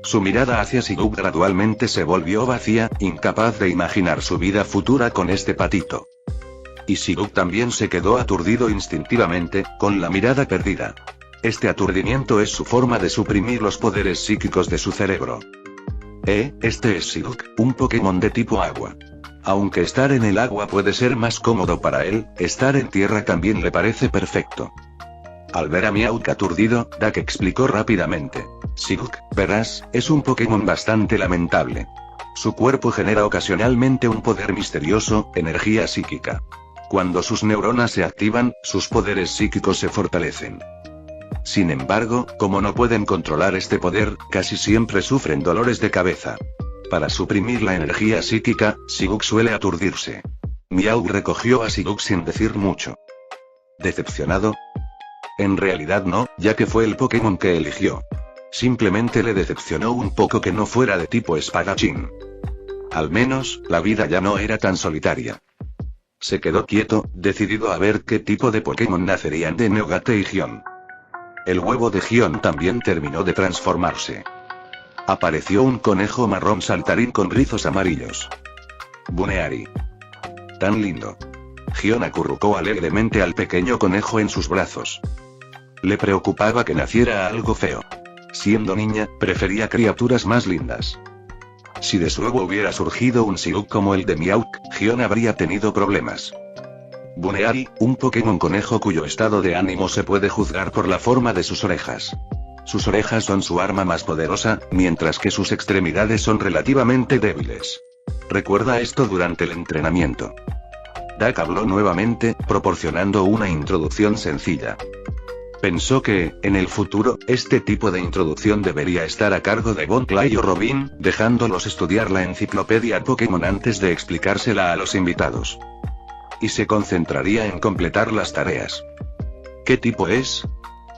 Su mirada hacia Siguk gradualmente se volvió vacía, incapaz de imaginar su vida futura con este patito. Y Siguk también se quedó aturdido instintivamente, con la mirada perdida. Este aturdimiento es su forma de suprimir los poderes psíquicos de su cerebro. Este es Siguk, un Pokémon de tipo agua. Aunque estar en el agua puede ser más cómodo para él, estar en tierra también le parece perfecto. Al ver a Meowth aturdido, Dak explicó rápidamente. Siguk, verás, es un Pokémon bastante lamentable. Su cuerpo genera ocasionalmente un poder misterioso, energía psíquica. Cuando sus neuronas se activan, sus poderes psíquicos se fortalecen. Sin embargo, como no pueden controlar este poder, casi siempre sufren dolores de cabeza. Para suprimir la energía psíquica, Siguk suele aturdirse. Meowth recogió a Siguk sin decir mucho. ¿Decepcionado? En realidad no, ya que fue el Pokémon que eligió. Simplemente le decepcionó un poco que no fuera de tipo espadachín. Al menos, la vida ya no era tan solitaria. Se quedó quieto, decidido a ver qué tipo de Pokémon nacerían de Neogate y Gion. El huevo de Gion también terminó de transformarse. Apareció un conejo marrón saltarín con rizos amarillos. Buneary. Tan lindo. Gion acurrucó alegremente al pequeño conejo en sus brazos. Le preocupaba que naciera algo feo. Siendo niña, prefería criaturas más lindas. Si de su huevo hubiera surgido un Siguk como el de Meowth, Gion habría tenido problemas. Buneary, un Pokémon conejo cuyo estado de ánimo se puede juzgar por la forma de sus orejas. Sus orejas son su arma más poderosa, mientras que sus extremidades son relativamente débiles. Recuerda esto durante el entrenamiento. Dak habló nuevamente, proporcionando una introducción sencilla. Pensó que, en el futuro, este tipo de introducción debería estar a cargo de Von Clay o Robin, dejándolos estudiar la enciclopedia Pokémon antes de explicársela a los invitados. Y se concentraría en completar las tareas. ¿Qué tipo es?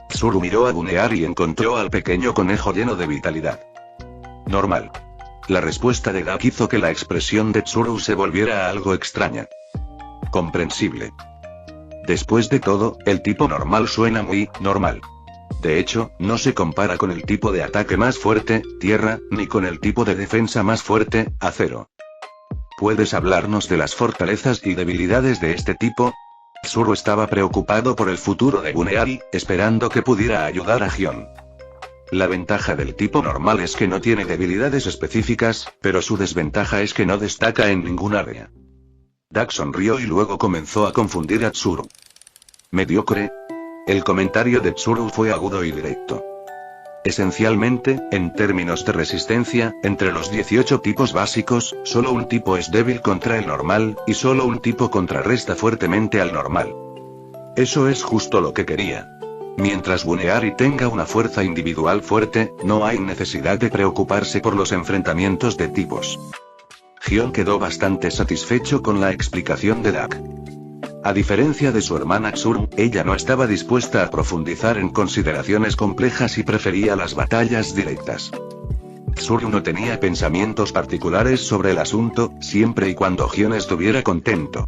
Tsuru miró a Buneary y encontró al pequeño conejo lleno de vitalidad. Normal. La respuesta de Dak hizo que la expresión de Tsuru se volviera algo extraña. Comprensible. Después de todo, el tipo normal suena muy normal. De hecho, no se compara con el tipo de ataque más fuerte, tierra, ni con el tipo de defensa más fuerte, acero. ¿Puedes hablarnos de las fortalezas y debilidades de este tipo? Tsuru estaba preocupado por el futuro de Buneari, esperando que pudiera ayudar a Gion. La ventaja del tipo normal es que no tiene debilidades específicas, pero su desventaja es que no destaca en ningún área. Dak sonrió y luego comenzó a confundir a Tsuru. ¿Mediocre? El comentario de Tsuru fue agudo y directo. Esencialmente, en términos de resistencia, entre los 18 tipos básicos, solo un tipo es débil contra el normal, y solo un tipo contrarresta fuertemente al normal. Eso es justo lo que quería. Mientras Buneari tenga una fuerza individual fuerte, no hay necesidad de preocuparse por los enfrentamientos de tipos. Gion quedó bastante satisfecho con la explicación de Dak. A diferencia de su hermana Tsuru, ella no estaba dispuesta a profundizar en consideraciones complejas y prefería las batallas directas. Tsuru no tenía pensamientos particulares sobre el asunto, siempre y cuando Gion estuviera contento.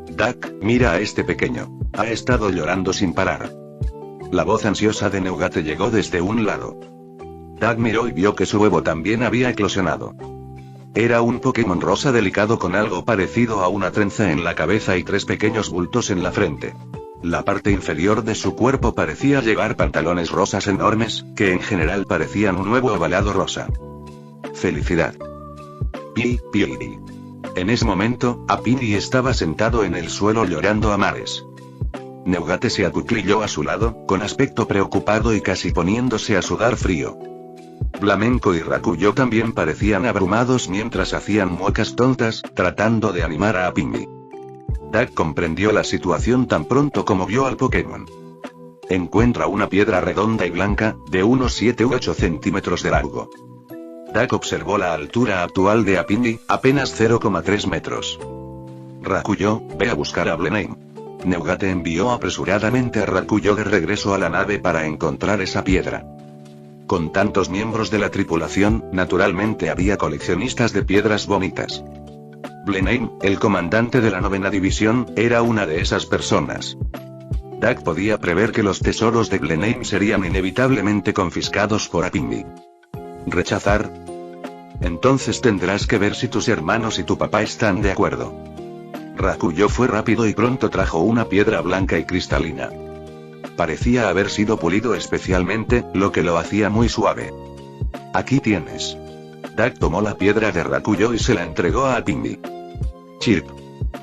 Dak, mira a este pequeño. Ha estado llorando sin parar. La voz ansiosa de Neugate llegó desde un lado. Dak miró y vio que su huevo también había eclosionado. Era un Pokémon rosa delicado con algo parecido a una trenza en la cabeza y 3 pequeños bultos en la frente. La parte inferior de su cuerpo parecía llevar pantalones rosas enormes, que en general parecían un huevo ovalado rosa. Felicidad. Pi. En ese momento, Apini estaba sentado en el suelo llorando a mares. Neugate se acuclilló a su lado, con aspecto preocupado y casi poniéndose a sudar frío. Flamenco y Rakuyo también parecían abrumados mientras hacían muecas tontas, tratando de animar a Apini. Dak comprendió la situación tan pronto como vio al Pokémon. Encuentra una piedra redonda y blanca, de unos 7 u 8 centímetros de largo. Dak observó la altura actual de Apini, apenas 0,3 metros. Rakuyo, ve a buscar a Blenheim. Neugate envió apresuradamente a Rakuyo de regreso a la nave para encontrar esa piedra. Con tantos miembros de la tripulación, naturalmente había coleccionistas de piedras bonitas. Blenheim, el comandante de la 9ª división, era una de esas personas. Dak podía prever que los tesoros de Blenheim serían inevitablemente confiscados por Apini. ¿Rechazar? Entonces tendrás que ver si tus hermanos y tu papá están de acuerdo. Rakuyo fue rápido y pronto trajo una piedra blanca y cristalina. Parecía haber sido pulido especialmente, lo que lo hacía muy suave. Aquí tienes. Dak tomó la piedra de Rakuyo y se la entregó a Apini. Chirp.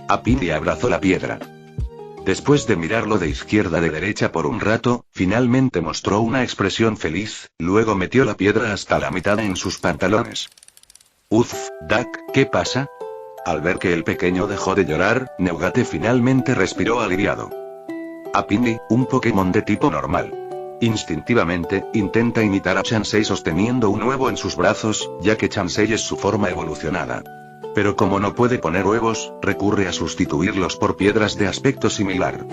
Apini abrazó la piedra. Después de mirarlo de izquierda a derecha por un rato, finalmente mostró una expresión feliz, luego metió la piedra hasta la mitad en sus pantalones. Uf, Dak, ¿qué pasa? Al ver que el pequeño dejó de llorar, Neugate finalmente respiró aliviado. Apini, un Pokémon de tipo normal. Instintivamente, intenta imitar a Chansey sosteniendo un huevo en sus brazos, ya que Chansey es su forma evolucionada. Pero como no puede poner huevos, recurre a sustituirlos por piedras de aspecto similar.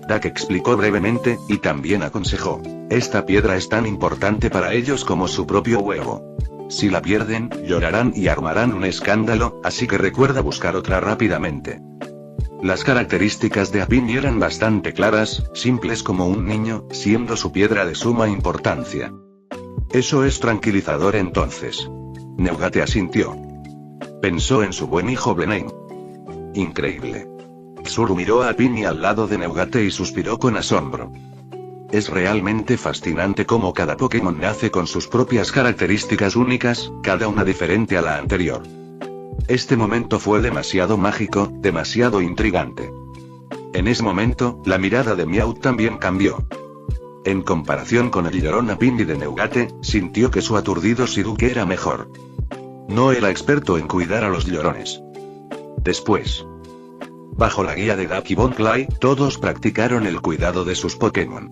Dak explicó brevemente, y también aconsejó. Esta piedra es tan importante para ellos como su propio huevo. Si la pierden, llorarán y armarán un escándalo, así que recuerda buscar otra rápidamente. Las características de Apini eran bastante claras, simples como un niño, siendo su piedra de suma importancia. Eso es tranquilizador entonces. Neugate asintió. Pensó en su buen hijo Blenheim. Increíble. Tsuru miró a Apini al lado de Neugate y suspiró con asombro. Es realmente fascinante cómo cada Pokémon nace con sus propias características únicas, cada una diferente a la anterior. Este momento fue demasiado mágico, demasiado intrigante. En ese momento, la mirada de Meowth también cambió. En comparación con el llorón Apini de Neugate, sintió que su aturdido Shiruke era mejor. No era experto en cuidar a los llorones. Después, bajo la guía de Dak y Von Clay, todos practicaron el cuidado de sus Pokémon.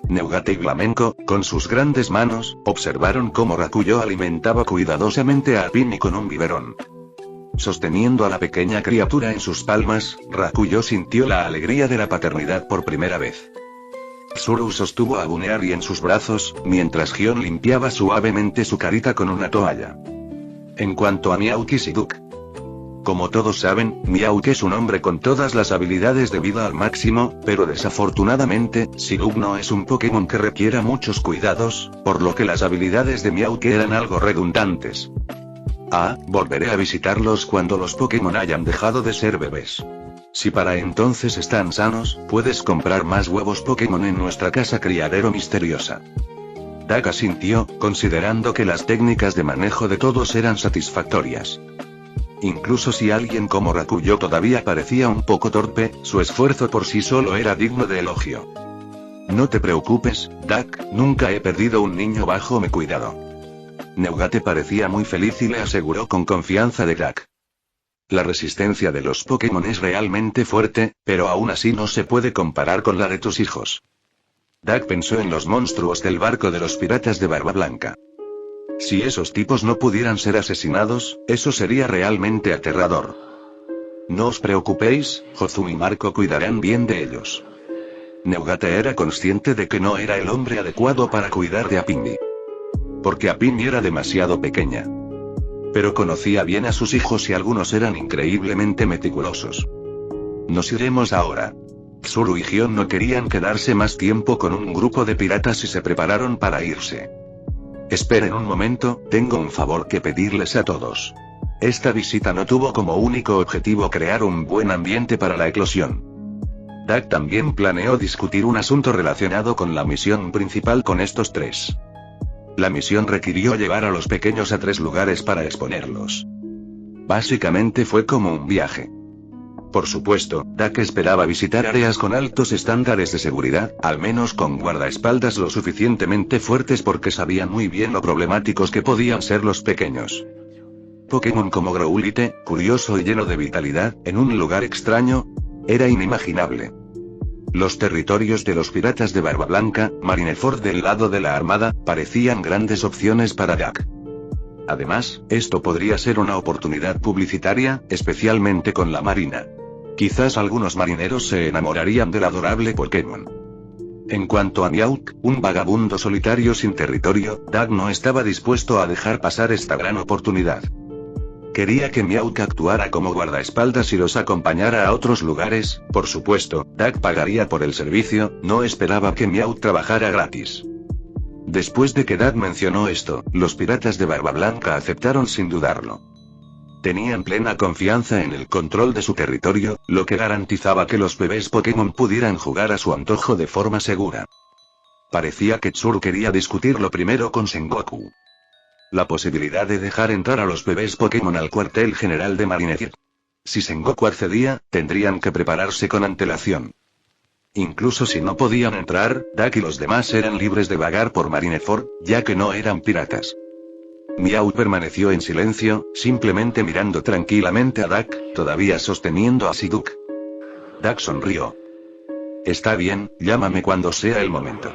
Neugate y Flamenco, con sus grandes manos, observaron cómo Rakuyo alimentaba cuidadosamente a Apini con un biberón. Sosteniendo a la pequeña criatura en sus palmas, Rakuyo sintió la alegría de la paternidad por primera vez. Tsuru sostuvo a Buneari en sus brazos, mientras Gion limpiaba suavemente su carita con una toalla. En cuanto a Miauk y Siduk. Como todos saben, Miauk es un hombre con todas las habilidades de vida al máximo, pero desafortunadamente, Siduk no es un Pokémon que requiera muchos cuidados, por lo que las habilidades de Miauk eran algo redundantes. Volveré a visitarlos cuando los Pokémon hayan dejado de ser bebés. Si para entonces están sanos, puedes comprar más huevos Pokémon en nuestra casa criadero misteriosa. Dak asintió, considerando que las técnicas de manejo de todos eran satisfactorias. Incluso si alguien como Rakuyo todavía parecía un poco torpe, su esfuerzo por sí solo era digno de elogio. No te preocupes, Dak, nunca he perdido un niño bajo mi cuidado. Neugate parecía muy feliz y le aseguró con confianza de Dak. La resistencia de los Pokémon es realmente fuerte, pero aún así no se puede comparar con la de tus hijos. Dak pensó en los monstruos del barco de los piratas de Barba Blanca. Si esos tipos no pudieran ser asesinados, eso sería realmente aterrador. No os preocupéis, Hozu y Marco cuidarán bien de ellos. Neugate era consciente de que no era el hombre adecuado para cuidar de Apingi. Porque Apingi era demasiado pequeña. Pero conocía bien a sus hijos y algunos eran increíblemente meticulosos. Nos iremos ahora. Tsuru y Gion no querían quedarse más tiempo con un grupo de piratas y se prepararon para irse. Esperen un momento, tengo un favor que pedirles a todos. Esta visita no tuvo como único objetivo crear un buen ambiente para la eclosión. Dak también planeó discutir un asunto relacionado con la misión principal con estos tres. La misión requirió llevar a los pequeños a 3 lugares para exponerlos. Básicamente fue como un viaje. Por supuesto, Dak esperaba visitar áreas con altos estándares de seguridad, al menos con guardaespaldas lo suficientemente fuertes porque sabían muy bien lo problemáticos que podían ser los pequeños. Pokémon como Growlithe, curioso y lleno de vitalidad, en un lugar extraño, era inimaginable. Los territorios de los piratas de Barba Blanca, Marineford del lado de la Armada, parecían grandes opciones para Dak. Además, esto podría ser una oportunidad publicitaria, especialmente con la Marina. Quizás algunos marineros se enamorarían del adorable Pokémon. En cuanto a Miauk, un vagabundo solitario sin territorio, Dak no estaba dispuesto a dejar pasar esta gran oportunidad. Quería que Miauk actuara como guardaespaldas y los acompañara a otros lugares, por supuesto, Dak pagaría por el servicio, no esperaba que Miauk trabajara gratis. Después de que Dak mencionó esto, los piratas de Barba Blanca aceptaron sin dudarlo. Tenían plena confianza en el control de su territorio, lo que garantizaba que los bebés Pokémon pudieran jugar a su antojo de forma segura. Parecía que Tsuru quería discutirlo primero con Sengoku. La posibilidad de dejar entrar a los bebés Pokémon al cuartel general de Marineford. Si Sengoku accedía, tendrían que prepararse con antelación. Incluso si no podían entrar, Dak y los demás eran libres de vagar por Marineford, ya que no eran piratas. Miauk permaneció en silencio, simplemente mirando tranquilamente a Dak, todavía sosteniendo a Siduk. Dak sonrió. Está bien, llámame cuando sea el momento.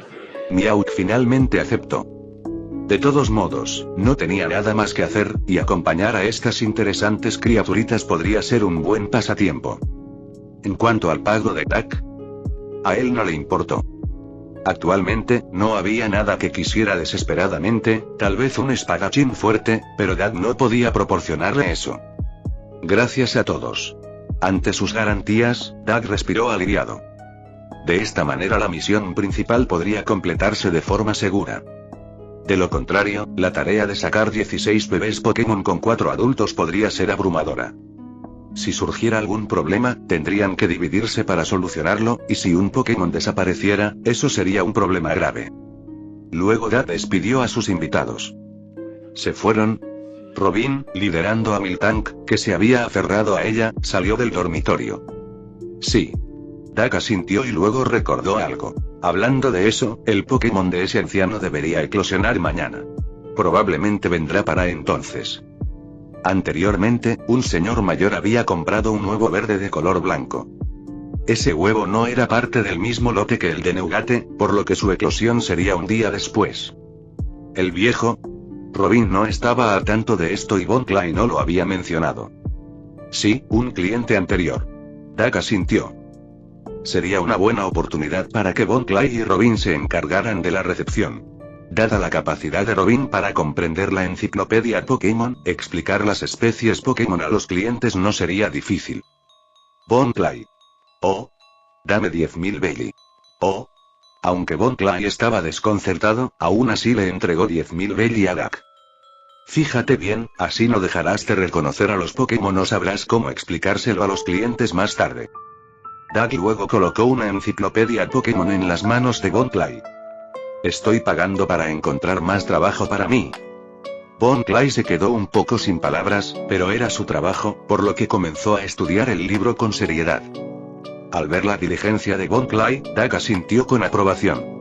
Miauk finalmente aceptó. De todos modos, no tenía nada más que hacer, y acompañar a estas interesantes criaturitas podría ser un buen pasatiempo. En cuanto al pago de Dak, a él no le importó. Actualmente, no había nada que quisiera desesperadamente, tal vez un espadachín fuerte, pero Dak no podía proporcionarle eso. Gracias a todos. Ante sus garantías, Dak respiró aliviado. De esta manera la misión principal podría completarse de forma segura. De lo contrario, la tarea de sacar 16 bebés Pokémon con 4 adultos podría ser abrumadora. Si surgiera algún problema, tendrían que dividirse para solucionarlo, y si un Pokémon desapareciera, eso sería un problema grave. Luego Dak despidió a sus invitados. Se fueron. Robin, liderando a Miltank, que se había aferrado a ella, salió del dormitorio. Sí. Dak asintió y luego recordó algo. Hablando de eso, el Pokémon de ese anciano debería eclosionar mañana. Probablemente vendrá para entonces. Anteriormente, un señor mayor había comprado un huevo verde de color blanco. Ese huevo no era parte del mismo lote que el de Neugate, por lo que su eclosión sería un día después. El viejo Robin no estaba al tanto de esto y Von Klein no lo había mencionado. Sí, un cliente anterior. Dak asintió. sería una buena oportunidad para que Von Clyde y Robin se encargaran de la recepción. Dada la capacidad de Robin para comprender la enciclopedia Pokémon, explicar las especies Pokémon a los clientes no sería difícil. Von Clyde. Oh. Dame 10.000 Belly. Oh. Aunque Von Clyde estaba desconcertado, aún así le entregó 10.000 Belly a Duck. Fíjate bien, así no dejarás de reconocer a los Pokémon o sabrás cómo explicárselo a los clientes más tarde. Duck luego colocó una enciclopedia Pokémon en las manos de Von Clyde. Estoy pagando para encontrar más trabajo para mí. Von Clyde se quedó un poco sin palabras, pero era su trabajo, por lo que comenzó a estudiar el libro con seriedad. Al ver la diligencia de Von Clyde, Duck asintió con aprobación.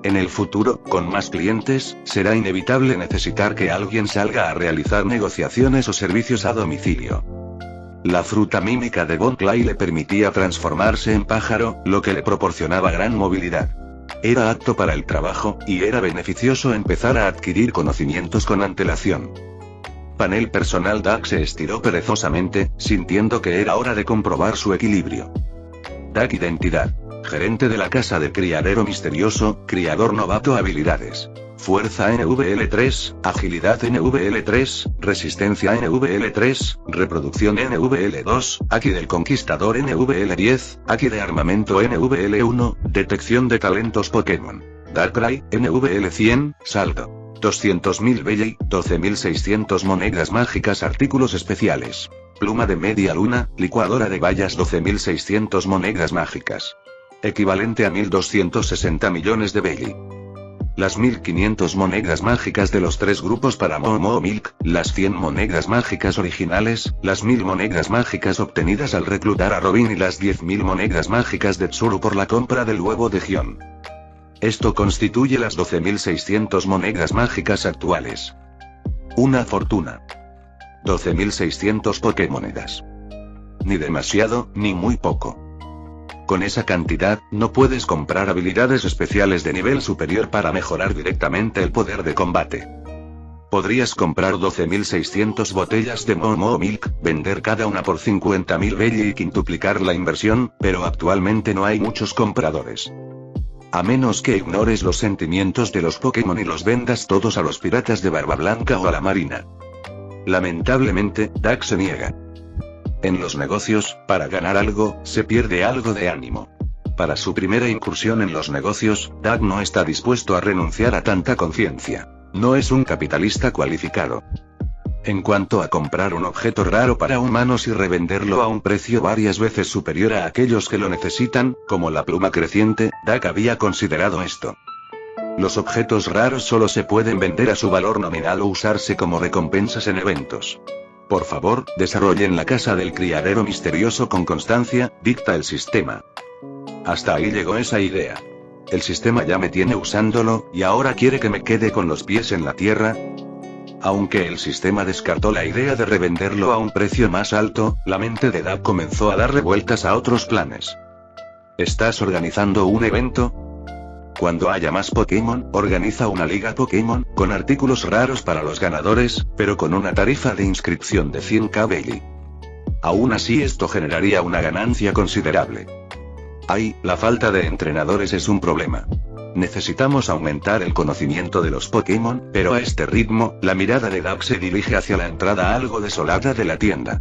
En el futuro, con más clientes, será inevitable necesitar que alguien salga a realizar negociaciones o servicios a domicilio. La fruta mímica de Von Clyde le permitía transformarse en pájaro, lo que le proporcionaba gran movilidad. Era apto para el trabajo, y era beneficioso empezar a adquirir conocimientos con antelación. Panel personal. Duck se estiró perezosamente, sintiendo que era hora de comprobar su equilibrio. Duck identidad. Gerente de la casa de criadero misterioso, criador novato. Habilidades: fuerza NVL3, agilidad NVL3, resistencia NVL3, reproducción NVL2, Aki del conquistador NVL10, Aki de armamento NVL1, detección de talentos Pokémon. Darkrai, NVL100, saldo. 200.000 Belly, 12.600 monedas mágicas. Artículos especiales: pluma de media luna, licuadora de bayas. 12.600 monedas mágicas. Equivalente a 1.260 millones de Belly. Las 1.500 monedas mágicas de los 3 grupos para Momo Milk, las 100 monedas mágicas originales, las 1.000 monedas mágicas obtenidas al reclutar a Robin y las 10.000 monedas mágicas de Tsuru por la compra del huevo de Gion. Esto constituye las 12.600 monedas mágicas actuales. Una fortuna. 12.600 Pokémonedas. Ni demasiado, ni muy poco. Con esa cantidad, no puedes comprar habilidades especiales de nivel superior para mejorar directamente el poder de combate. Podrías comprar 12.600 botellas de Momo Milk, vender cada una por 50.000 Belly y quintuplicar la inversión, pero actualmente no hay muchos compradores. A menos que ignores los sentimientos de los Pokémon y los vendas todos a los piratas de Barba Blanca o a la Marina. Lamentablemente, Duck se niega. En los negocios, para ganar algo, se pierde algo de ánimo. Para su primera incursión en los negocios, Duck no está dispuesto a renunciar a tanta conciencia. No es un capitalista cualificado. En cuanto a comprar un objeto raro para humanos y revenderlo a un precio varias veces superior a aquellos que lo necesitan, como la pluma creciente, Duck había considerado esto. Los objetos raros solo se pueden vender a su valor nominal o usarse como recompensas en eventos. Por favor, desarrollen la casa del criadero misterioso con constancia, dicta el sistema. Hasta ahí llegó esa idea. El sistema ya me tiene usándolo, y ahora quiere que me quede con los pies en la tierra. Aunque el sistema descartó la idea de revenderlo a un precio más alto, la mente de Duck comenzó a darle vueltas a otros planes. ¿Estás organizando un evento? Cuando haya más Pokémon, organiza una liga Pokémon, con artículos raros para los ganadores, pero con una tarifa de inscripción de 100.000 Belly. Aún así esto generaría una ganancia considerable. La falta de entrenadores es un problema. Necesitamos aumentar el conocimiento de los Pokémon, pero a este ritmo, la mirada de Duck se dirige hacia la entrada algo desolada de la tienda.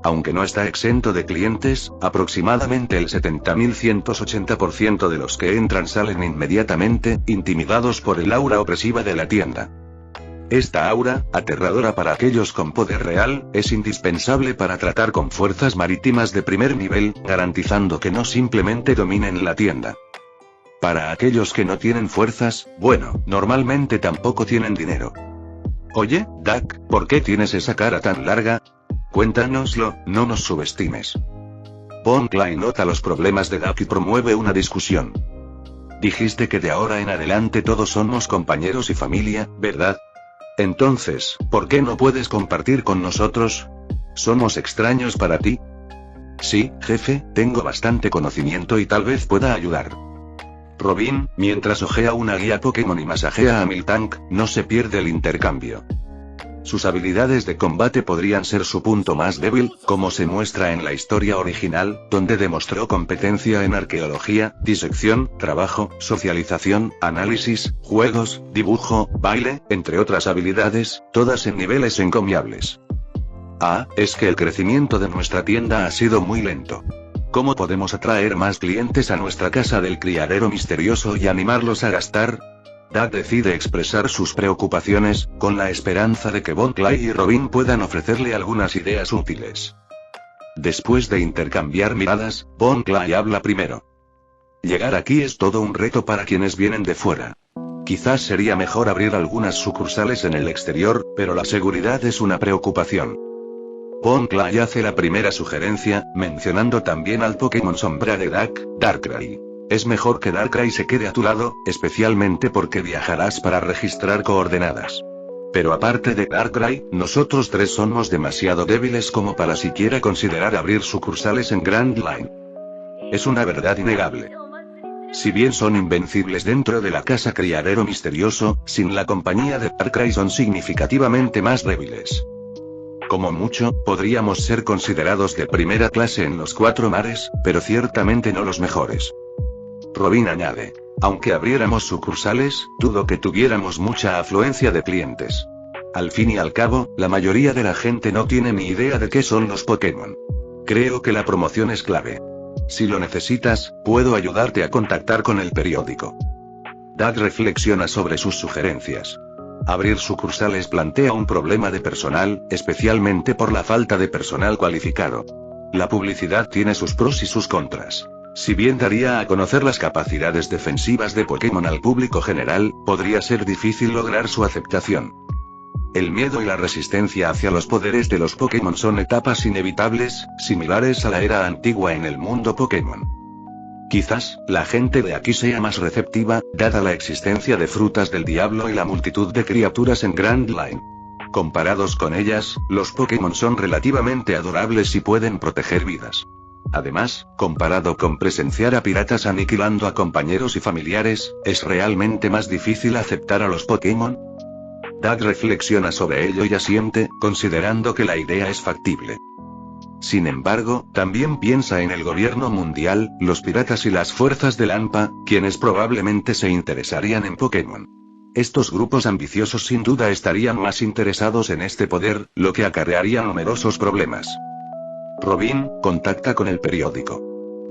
Aunque no está exento de clientes, aproximadamente el 70.180% de los que entran salen inmediatamente, intimidados por el aura opresiva de la tienda. Esta aura, aterradora para aquellos con poder real, es indispensable para tratar con fuerzas marítimas de primer nivel, garantizando que no simplemente dominen la tienda. Para aquellos que no tienen fuerzas, bueno, normalmente tampoco tienen dinero. Oye, Duck, ¿por qué tienes esa cara tan larga? Cuéntanoslo, no nos subestimes. Von Clyde nota los problemas de Duck y promueve una discusión. Dijiste que de ahora en adelante todos somos compañeros y familia, ¿verdad? Entonces, ¿por qué no puedes compartir con nosotros? ¿Somos extraños para ti? Sí, jefe, tengo bastante conocimiento y tal vez pueda ayudar. Robin, mientras hojea una guía Pokémon y masajea a Miltank, no se pierde el intercambio. Sus habilidades de combate podrían ser su punto más débil, como se muestra en la historia original, donde demostró competencia en arqueología, disección, trabajo, socialización, análisis, juegos, dibujo, baile, entre otras habilidades, todas en niveles encomiables. Es que el crecimiento de nuestra tienda ha sido muy lento. ¿Cómo podemos atraer más clientes a nuestra casa del criadero misterioso y animarlos a gastar? Doug decide expresar sus preocupaciones, con la esperanza de que Von Clay y Robin puedan ofrecerle algunas ideas útiles. Después de intercambiar miradas, Von Clay habla primero. Llegar aquí es todo un reto para quienes vienen de fuera. Quizás sería mejor abrir algunas sucursales en el exterior, pero la seguridad es una preocupación. Von Clay hace la primera sugerencia, mencionando también al Pokémon sombra de Doug, Darkrai. Es mejor que Darkrai se quede a tu lado, especialmente porque viajarás para registrar coordenadas. Pero aparte de Darkrai, nosotros tres somos demasiado débiles como para siquiera considerar abrir sucursales en Grand Line. Es una verdad innegable. Si bien son invencibles dentro de la casa criadero misterioso, sin la compañía de Darkrai son significativamente más débiles. Como mucho, podríamos ser considerados de primera clase en los 4 mares, pero ciertamente no los mejores. Robin añade. Aunque abriéramos sucursales, dudo que tuviéramos mucha afluencia de clientes. Al fin y al cabo, la mayoría de la gente no tiene ni idea de qué son los Pokémon. Creo que la promoción es clave. Si lo necesitas, puedo ayudarte a contactar con el periódico. Doug reflexiona sobre sus sugerencias. Abrir sucursales plantea un problema de personal, especialmente por la falta de personal cualificado. La publicidad tiene sus pros y sus contras. Si bien daría a conocer las capacidades defensivas de Pokémon al público general, podría ser difícil lograr su aceptación. El miedo y la resistencia hacia los poderes de los Pokémon son etapas inevitables, similares a la era antigua en el mundo Pokémon. Quizás, la gente de aquí sea más receptiva, dada la existencia de frutas del diablo y la multitud de criaturas en Grand Line. Comparados con ellas, los Pokémon son relativamente adorables y pueden proteger vidas. Además, comparado con presenciar a piratas aniquilando a compañeros y familiares, ¿es realmente más difícil aceptar a los Pokémon? Doug reflexiona sobre ello y asiente, considerando que la idea es factible. Sin embargo, también piensa en el gobierno mundial, los piratas y las fuerzas del AMPA, quienes probablemente se interesarían en Pokémon. Estos grupos ambiciosos sin duda estarían más interesados en este poder, lo que acarrearía numerosos problemas. Robin contacta con el periódico.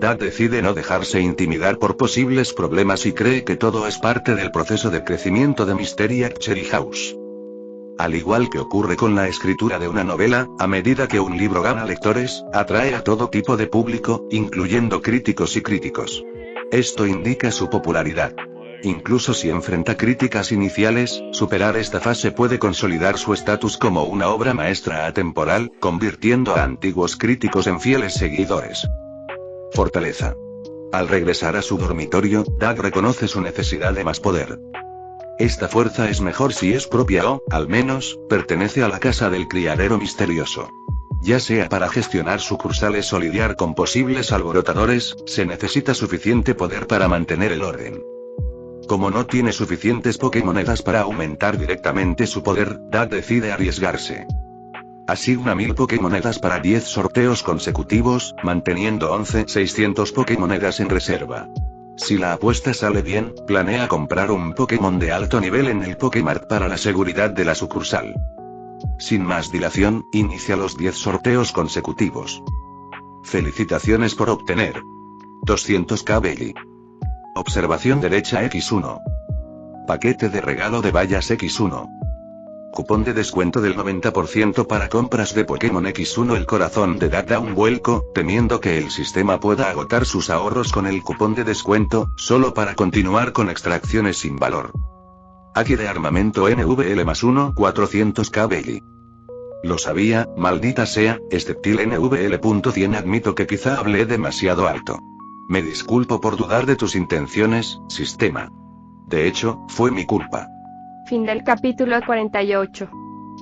Doug decide no dejarse intimidar por posibles problemas y cree que todo es parte del proceso de crecimiento de Mysterious Cherry House. Al igual que ocurre con la escritura de una novela, a medida que un libro gana lectores, atrae a todo tipo de público, incluyendo críticos y críticos. Esto indica su popularidad. Incluso si enfrenta críticas iniciales, superar esta fase puede consolidar su estatus como una obra maestra atemporal, convirtiendo a antiguos críticos en fieles seguidores. Fortaleza. Al regresar a su dormitorio, Doug reconoce su necesidad de más poder. Esta fuerza es mejor si es propia o, al menos, pertenece a la casa del criadero misterioso. Ya sea para gestionar sucursales o lidiar con posibles alborotadores, se necesita suficiente poder para mantener el orden. Como no tiene suficientes Pokémonedas para aumentar directamente su poder, Doug decide arriesgarse. Asigna 1000 Pokémonedas para 10 sorteos consecutivos, manteniendo 600 Pokémonedas en reserva. Si la apuesta sale bien, planea comprar un Pokémon de alto nivel en el Pokémart para la seguridad de la sucursal. Sin más dilación, inicia los 10 sorteos consecutivos. Felicitaciones por obtener 200k Belly. Observación derecha X1. Paquete de regalo de vallas X1. Cupón de descuento del 90% para compras de Pokémon X1. El corazón de Doug da un vuelco, temiendo que el sistema pueda agotar sus ahorros con el cupón de descuento, solo para continuar con extracciones sin valor. Aquí de armamento NVL+1 400k Belly. Lo sabía, maldita sea, Steptil NVL.100. Admito que quizá hablé demasiado alto. Me disculpo por dudar de tus intenciones, sistema. De hecho, fue mi culpa. Fin del capítulo 48.